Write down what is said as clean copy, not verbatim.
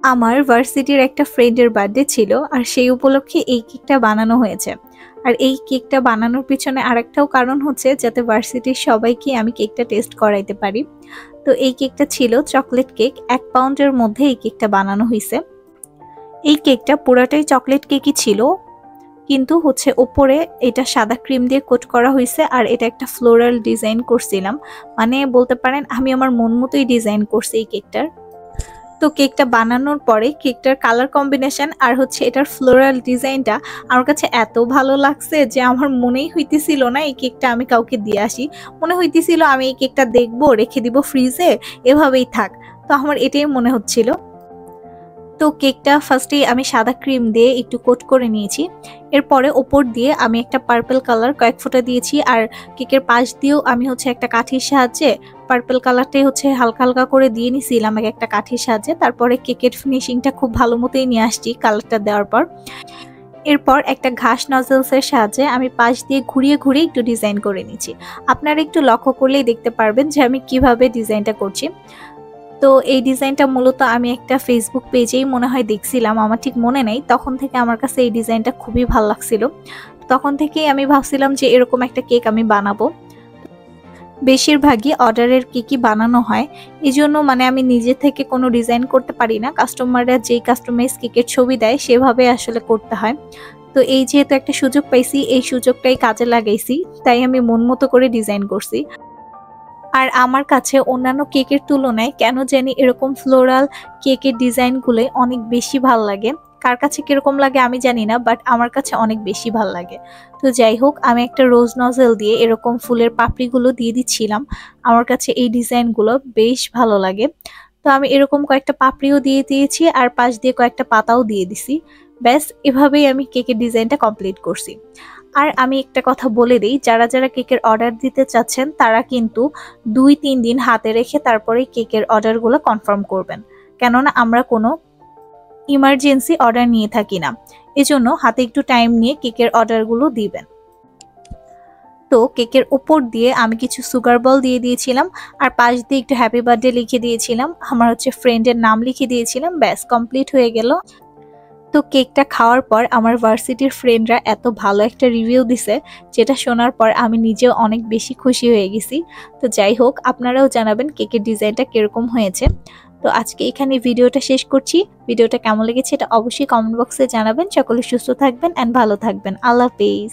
আমার ভার্সিটির একটা ফ্রেন্ডের বার্থডে ছিল আর সেই উপলক্ষে এই কেকটা বানানো হয়েছে। আর এই কেকটা বানানোর পিছনে আরেকটাও কারণ হচ্ছে যাতে ভার্সিটির সবাইকে আমি কেকটা টেস্ট করাইতে পারি। তো এই কেকটা ছিল চকলেট কেক, 1 পাউন্ডের মধ্যে এই কেকটা বানানো হয়েছে। এই কেকটা পুরাটাই চকলেট কেকই ছিল, কিন্তু হচ্ছে ওপরে এটা সাদা ক্রিম দিয়ে কোট করা হয়েছে আর এটা একটা ফ্লোরাল ডিজাইন করছিলাম। মানে বলতে পারেন আমি আমার মন মতোই ডিজাইন করছি এই কেকটার। তো কেকটা বানানোর পরে কেকটার কালার কম্বিনেশন আর হচ্ছে এটার ফ্লোরাল ডিজাইনটা আমার কাছে এত ভালো লাগছে যে আমার মনেই হইতেছিল না এই কেকটা আমি কাউকে দিয়ে আসি। মনে হইতেছিল আমি এই কেকটা দেখবো, রেখে দিব ফ্রিজে, এভাবেই থাক। তো আমার এটাই মনে হচ্ছিল। তো কেকটা ফার্স্টে আমি সাদা ক্রিম দিয়ে একটু কোট করে নিয়েছি। এরপরে ওপর দিয়ে আমি একটা পার্পল কালার কয়েক ফোঁটা দিয়েছি আর কেকের পাশ দিয়েও আমি হচ্ছে একটা কাঠির সাহায্যে পার্পল কালারটাই হচ্ছে হালকা হালকা করে দিয়ে নিয়েছিলাম একটা কাঠির সাহায্যে। তারপরে কেকের ফিনিশিংটা খুব ভালো মতোই নিয়ে আসছি কালারটা দেওয়ার পর। এরপর একটা ঘাস নজলসের সাহায্যে আমি পাশ দিয়ে ঘুরিয়ে ঘুরিয়ে একটু ডিজাইন করে নিচ্ছি। আপনারা একটু লক্ষ্য করলেই দেখতে পারবেন যে আমি কিভাবে ডিজাইনটা করছি। তো এই ডিজাইনটা মূলত আমি একটা ফেসবুক পেজেই মনে হয় দেখছিলাম, আমার ঠিক মনে নেই। তখন থেকে আমার কাছে এই ডিজাইনটা খুবই ভালো লাগছিল। তখন থেকেই আমি ভাবছিলাম যে এরকম একটা কেক আমি বানাবো। বেশিরভাগই অর্ডারের কেকই বানানো হয়, এই জন্য মানে আমি নিজে থেকে কোনো ডিজাইন করতে পারি না। কাস্টমাররা যেই কাস্টমাইজ কেকের ছবি দেয় সেভাবে আসলে করতে হয়। তো এই যেহেতু একটা সুযোগ পাইছি, এই সুযোগটাই কাজে লাগাইছি, তাই আমি মন মতো করে ডিজাইন করছি। আর আমার কাছে অন্যান্য কেকের তুলনায় কেন জানি এরকম ফ্লোরাল কেকের ডিজাইনগুলোই অনেক বেশি ভাল লাগে। কার কাছে কিরকম লাগে আমি জানি না, বাট আমার কাছে অনেক বেশি ভাল লাগে। তো যাই হোক, আমি একটা রোজ নজেল দিয়ে এরকম ফুলের পাপড়িগুলো দিয়ে দিচ্ছিলাম। আমার কাছে এই ডিজাইনগুলো বেশ ভালো লাগে। তো আমি এরকম কয়েকটা পাপড়িও দিয়ে দিয়েছি আর পাশ দিয়ে কয়েকটা পাতাও দিয়ে দিছি। ব্যাস এভাবেই আমি কেকের ডিজাইনটা কমপ্লিট করছি। আর আমি একটা কথা বলে দিই, যারা যারা কেকের অর্ডার দিতে চাচ্ছেন তারা কিন্তু 2-3 দিন হাতে রেখে তারপরে কেকের অর্ডারগুলো কনফার্ম করবেন, কেননা আমরা কোনো ইমার্জেন্সি অর্ডার নিয়ে থাকি না। এজন্য হাতে একটু টাইম নিয়ে কেকের অর্ডারগুলো দিবেন। তো কেকের উপর দিয়ে আমি কিছু সুগার বল দিয়ে দিয়েছিলাম আর পাশ দিয়ে একটু হ্যাপি বার্থডে লিখে দিয়েছিলাম, আমার হচ্ছে ফ্রেন্ডের নাম লিখে দিয়েছিলাম। ব্যাস কমপ্লিট হয়ে গেল। তো কেকটা খাওয়ার পর আমার ভার্সিটির ফ্রেন্ডরা এত ভালো একটা রিভিউ দিছে, যেটা শোনার পর আমি নিজেও অনেক বেশি খুশি হয়ে গেছি। তো যাই হোক, আপনারাও জানাবেন কেকের ডিজাইনটা কিরকম হয়েছে। তো আজকে এখানে ভিডিওটা শেষ করছি। ভিডিওটা কেমন লেগেছে এটা অবশ্যই কমেন্ট বক্সে জানাবেন। সকলে সুস্থ থাকবেন এন্ড ভালো থাকবেন। আল্লাহ হাফেজ।